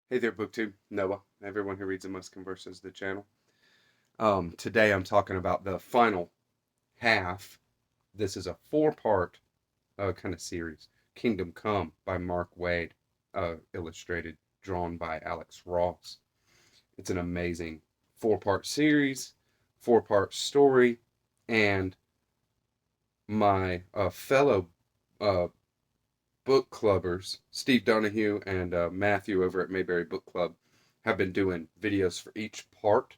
Hey there, BookTube. Noah. Everyone who reads and must converses the channel. Today I'm talking about the final half. This is a four-part kind of series. Kingdom Come by Mark Waid, illustrated, drawn by Alex Ross. It's an amazing four-part series, four-part story, and my fellow uh, book clubbers, Steve Donahue and Matthew over at Mayberry Book Club, have been doing videos for each part.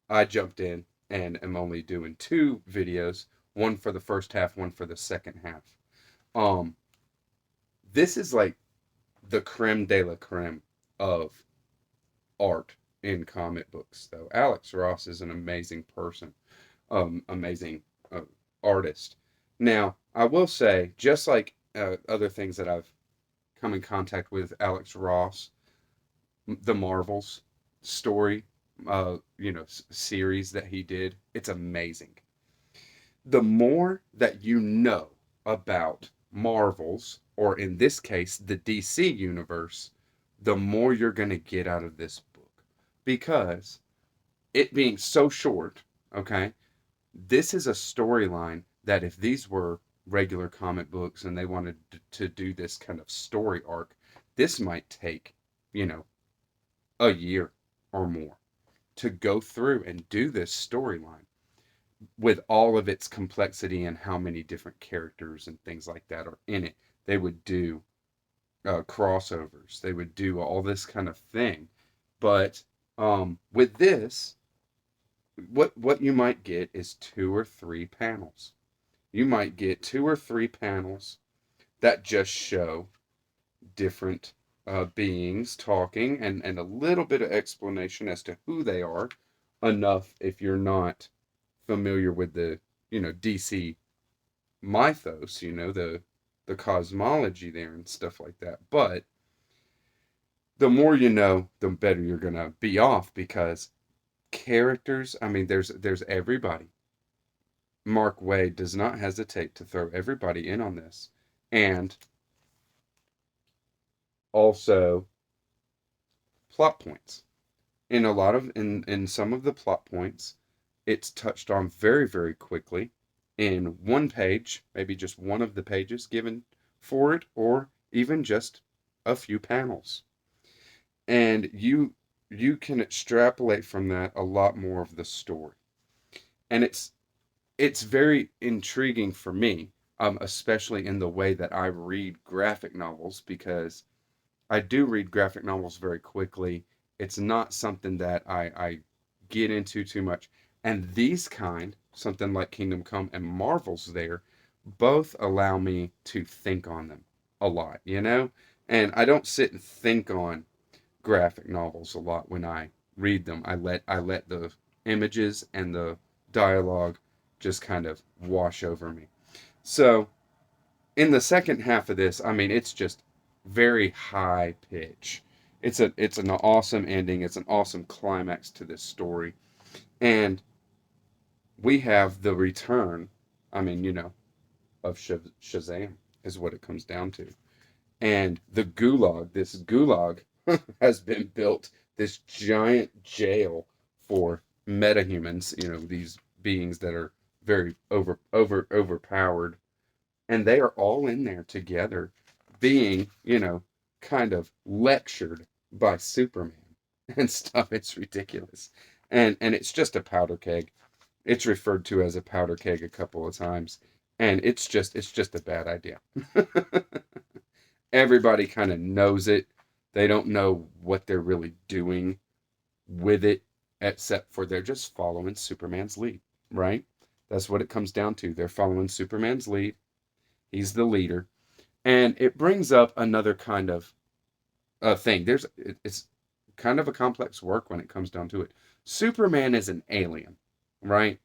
I jumped in and am only doing two videos, one for the first half, one for the second half. Um, this is like the creme de la creme of art in comic books, though. Alex Ross is an amazing person, amazing uh, artist. Now, I will say, just like other things that I've come in contact with Alex Ross, the Marvels story, series that he did, it's amazing. The more that you know about Marvels, or in this case, the DC universe, the more you're going to get out of this book. Because it being so short, okay, this is a storyline that if these were regular comic books and they wanted to do this kind of story arc, this might take, you know, a year or more to go through and do this storyline with all of its complexity and how many different characters and things like that are in it. They would do crossovers, they would do all this kind of thing. But with this, what you might get is two or three panels. You might get two or three panels that just show different beings talking and a little bit of explanation as to who they are. Enough if you're not familiar with the DC mythos, the cosmology there and stuff like that. But the more you know, the better you're gonna be off because characters. I mean, there's everybody. Mark Waid does not hesitate to throw everybody in on this, and also plot points. In some of the plot points, it's touched on very quickly in one page, maybe just one of the pages given for it, or even just a few panels. And you can extrapolate from that a lot more of the story. And it's very intriguing for me, especially in the way that I read graphic novels, because I do read graphic novels very quickly. It's not something that I get into too much. And these kind, something like Kingdom Come and Marvel's there, both allow me to think on them a lot, you know? And I don't sit and think on graphic novels a lot when I read them. I let the images and the dialogue just kind of wash over me. So, in the second half of this, I mean, it's just very high pitch. It's an awesome ending. It's an awesome climax to this story, and we have the return. I mean, of Shazam is what it comes down to, and the gulag. This gulag has been built. This giant jail for metahumans. These beings that are very overpowered, and they are all in there together being, kind of lectured by Superman and stuff. It's ridiculous. And it's just a powder keg. It's referred to as a powder keg a couple of times. And it's just a bad idea. Everybody kind of knows it. They don't know what they're really doing with it, except for they're just following Superman's lead, right? That's what it comes down to. They're following Superman's lead. He's the leader. And it brings up another kind of thing. It's kind of a complex work when it comes down to it. Superman is an alien, right?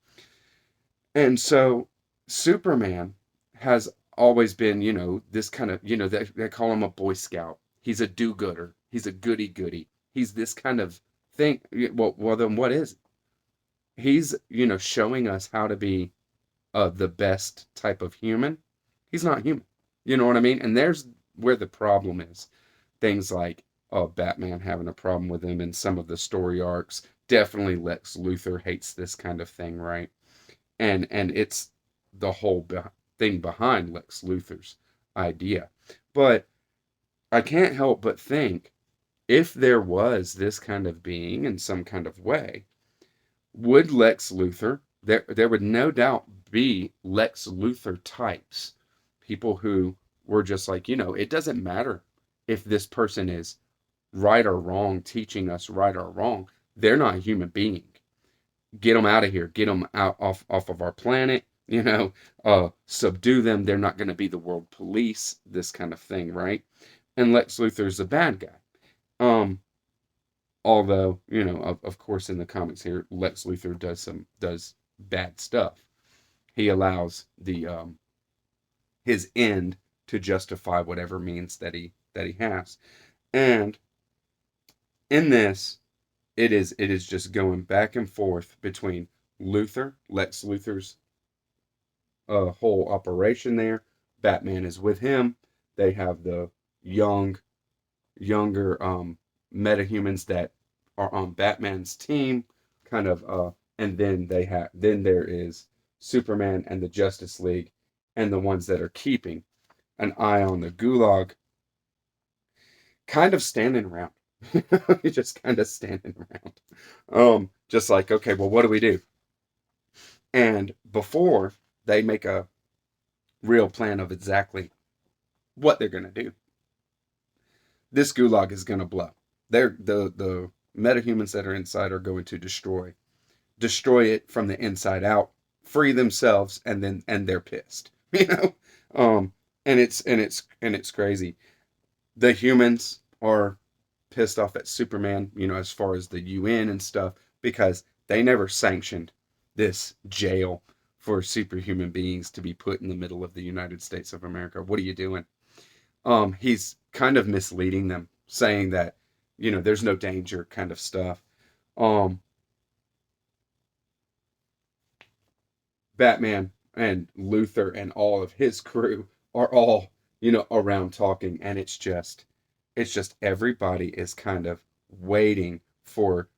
And so Superman has always been, this kind of, they call him a Boy Scout. He's a do-gooder. He's a goody-goody. He's this kind of thing. Well, then what is it? He's, showing us how to be the best type of human. He's not human. You know what I mean? And there's where the problem is. Things like Batman having a problem with him in some of the story arcs. Definitely Lex Luthor hates this kind of thing, right? And it's the whole thing behind Lex Luthor's idea. But I can't help but think, if there was this kind of being in some kind of way, would Lex Luthor, there would no doubt be Lex Luthor types, people who were just like, it doesn't matter if this person is right or wrong, teaching us right or wrong. They're not a human being. Get them out of here. Get them out off of our planet. Subdue them. They're not going to be the world police. This kind of thing, right? And Lex Luthor's a bad guy. Although, of course, in the comics here, Lex Luthor does bad stuff. He allows his end to justify whatever means that he has. And in this, it is just going back and forth between Lex Luthor's whole operation there. Batman is with him. They have the younger metahumans that are on Batman's team, kind of, and then there is Superman and the Justice League, and the ones that are keeping an eye on the Gulag, kind of standing around. Just kind of standing around. Just like, okay, well, what do we do? And before they make a real plan of exactly what they're going to do, this Gulag is going to blow. The metahumans that are inside are going to destroy it from the inside out, free themselves, and they're pissed. And it's crazy. The humans are pissed off at Superman, as far as the UN and stuff, because they never sanctioned this jail for superhuman beings to be put in the middle of the United States of America. What are you doing? He's kind of misleading them, saying that, there's no danger, kind of stuff. Batman and Luthor and all of his crew are all, around talking, and it's just everybody is kind of waiting for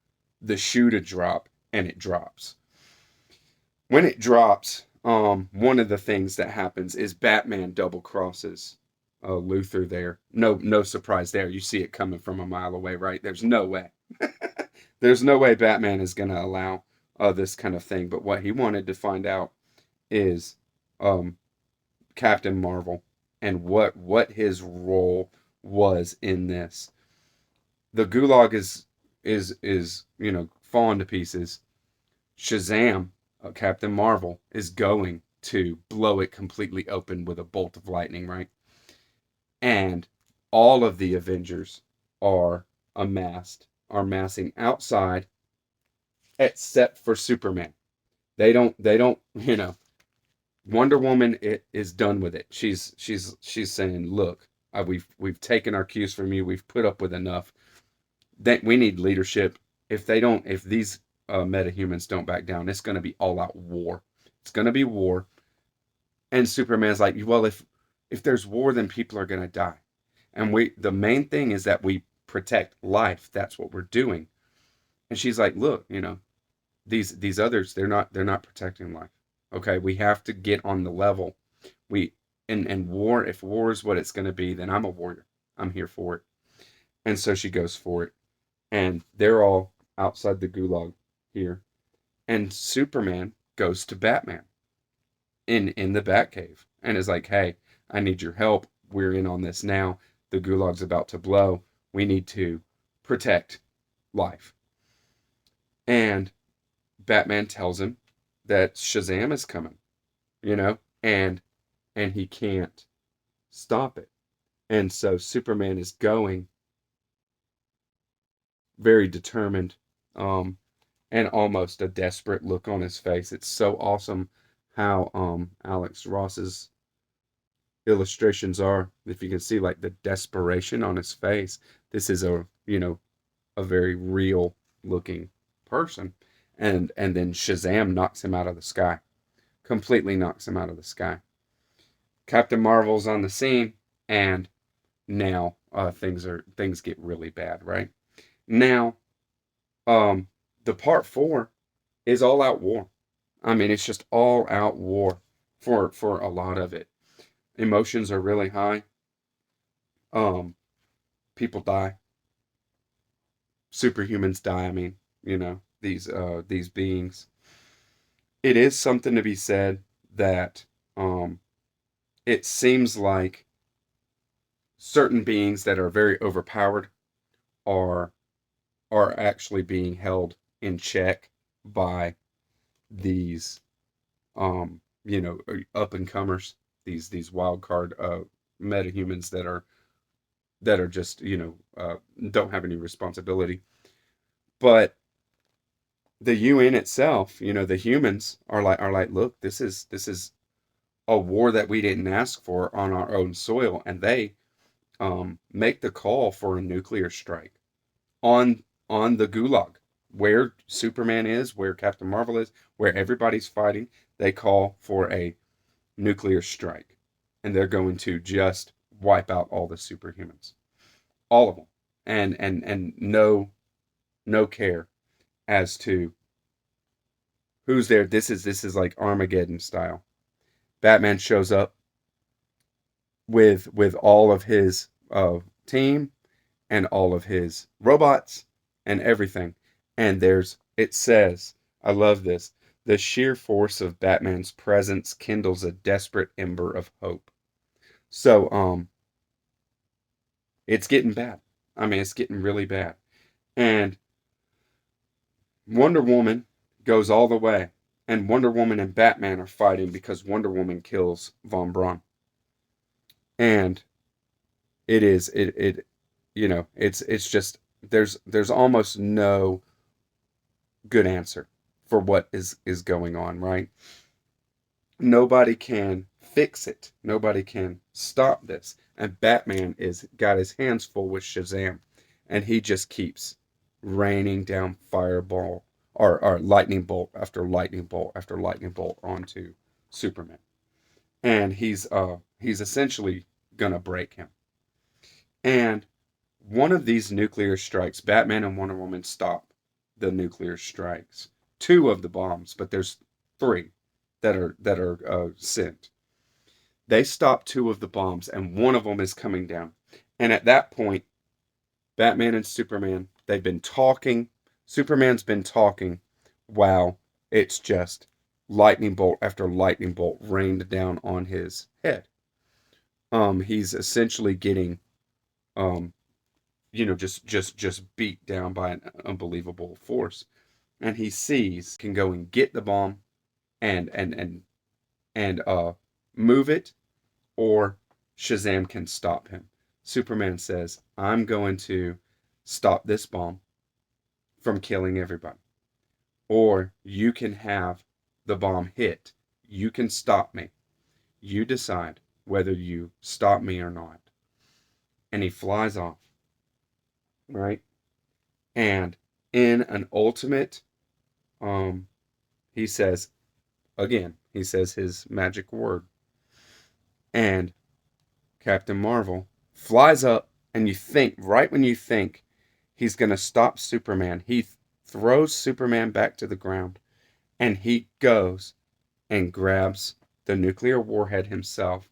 the shoe to drop, and it drops. When it drops, one of the things that happens is Batman double crosses Luthor there. No surprise there. You see it coming from a mile away, right? There's no way. There's no way Batman is going to allow this kind of thing. But what he wanted to find out is Captain Marvel and what his role was in this. The Gulag is falling to pieces. Shazam, Captain Marvel, is going to blow it completely open with a bolt of lightning, right? And all of the Avengers are massing outside, except for Superman. They don't, Wonder Woman is done with it. She's saying, look, we've taken our cues from you. We've put up with enough. That we need leadership. If these metahumans don't back down, it's going to be all out war. It's going to be war. And Superman's like, well, if there's war, then people are going to die. And the main thing is that we protect life. That's what we're doing. And she's like, look, these others, they're not protecting life. Okay, we have to get on the level. And war, if war is what it's going to be, then I'm a warrior. I'm here for it. And so she goes for it. And they're all outside the Gulag here. And Superman goes to Batman in the Batcave and is like, hey, I need your help. We're in on this now. The Gulag's about to blow. We need to protect life. And Batman tells him that Shazam is coming, and he can't stop it. And so Superman is going very determined, and almost a desperate look on his face. It's so awesome how Alex Ross's illustrations are. If you can see like the desperation on his face, this is a very real looking person. And then Shazam knocks him out of the sky. Completely knocks him out of the sky. Captain Marvel's on the scene, and now things get really bad, right? Now, the part 4 is all out war. I mean, it's just all out war for a lot of it. Emotions are really high. Um, People die. Superhumans die. I mean, these beings. It is something to be said that um, it seems like certain beings that are very overpowered are are actually being held in check by these up and comers, these wild card metahumans that are just don't have any responsibility. But the UN itself, the humans are like, look, this is a war that we didn't ask for on our own soil, and they make the call for a nuclear strike on the Gulag, where Superman is, where Captain Marvel is, where everybody's fighting. They call for a nuclear strike, and they're going to just wipe out all the superhumans, all of them, and no care as to who's there. This is like Armageddon style. Batman shows up with all of his team and all of his robots and everything. And it says, I love this. The sheer force of Batman's presence kindles a desperate ember of hope. So, it's getting bad. I mean, it's getting really bad. And Wonder Woman goes all the way. And Wonder Woman and Batman are fighting because Wonder Woman kills Von Braun. And it's just there's almost no good answer for what is going on, right? Nobody can fix it. Nobody can stop this. And Batman is got his hands full with Shazam, and he just keeps raining down fireball or lightning bolt after lightning bolt after lightning bolt onto Superman. And he's essentially gonna break him. And one of these nuclear strikes, Batman and Wonder Woman stop the nuclear strikes. Two of the bombs, but there's three that are sent. They stop two of the bombs, and one of them is coming down. And at that point, Batman and Superman, they've been talking. Superman's been talking while it's just lightning bolt after lightning bolt rained down on his head. He's essentially getting um, just beat down by an unbelievable force. And he sees can go and get the bomb and move it, or Shazam can stop him. Superman says, I'm going to stop this bomb from killing everybody. Or you can have the bomb hit. You can stop me. You decide whether you stop me or not. And he flies off. Right? And in an ultimate, he says, again, he says his magic word. And Captain Marvel flies up, and you think, right when you think he's going to stop Superman, he throws Superman back to the ground, and he goes and grabs the nuclear warhead himself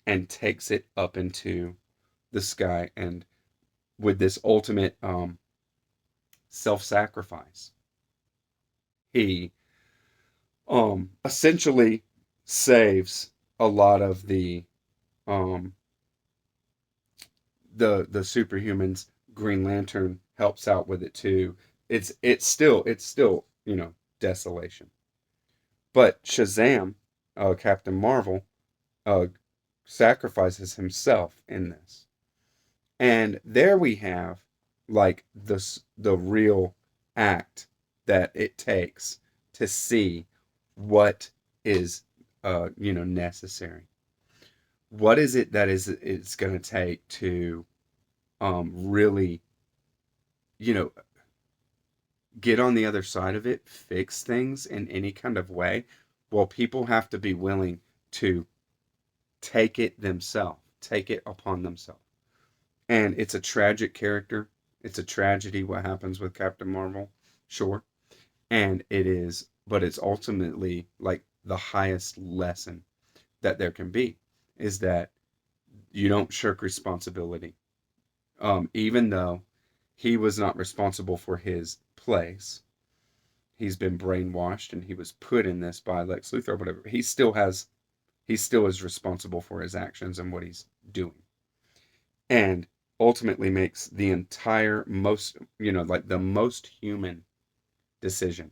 and takes it up into the sky, and with this ultimate self-sacrifice, he essentially saves a lot of um, the superhumans. Green Lantern helps out with it too. It's still desolation. But Shazam, Captain Marvel, uh, sacrifices himself in this, and there we have like the real act that it takes to see what is necessary. What is it that it's going to take to really you know get on the other side of it, fix things in any kind of way? Well, people have to be willing to take it themselves, take it upon themselves. And it's a tragic character. It's a tragedy what happens with Captain Marvel, sure. And it is, but it's ultimately like the highest lesson that there can be is that you don't shirk responsibility. Even though he was not responsible for his place, he's been brainwashed and he was put in this by Lex Luthor or whatever. He still is responsible for his actions and what he's doing. And ultimately makes the entire most, like the most human decision,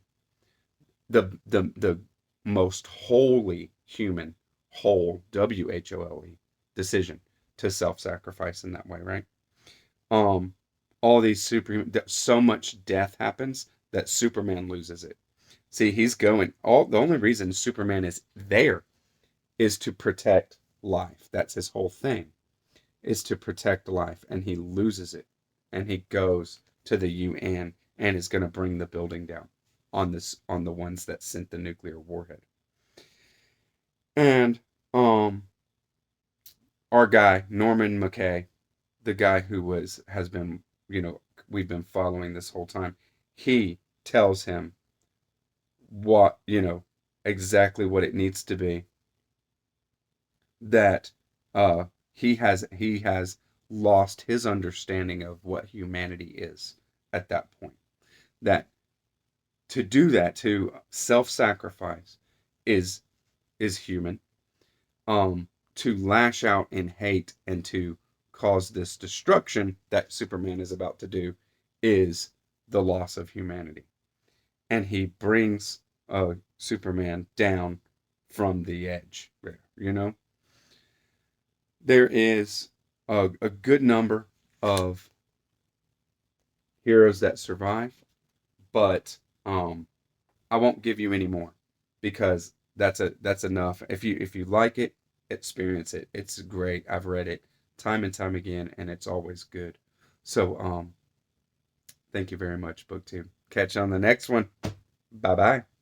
the most wholly human, whole WHOLE decision to self-sacrifice in that way, right? Um, all these so much death happens that Superman loses it. See, he's going all the only reason Superman is there is to protect life. That's his whole thing, is to protect life, and he loses it, and he goes to the UN and is going to bring the building down on the ones that sent the nuclear warhead. And our guy Norman McKay, the guy who has been, we've been following this whole time, he tells him what, exactly what it needs to be, that he has lost his understanding of what humanity is at that point. That to do that, to self-sacrifice, is human. To lash out in hate and to cause this destruction that Superman is about to do is the loss of humanity. And he brings Superman down from the edge there, There is a good number of heroes that survive, but I won't give you any more because that's enough. If you like it, experience it. It's great. I've read it time and time again, and it's always good. So thank you very much, BookTube. Catch you on the next one. Bye bye.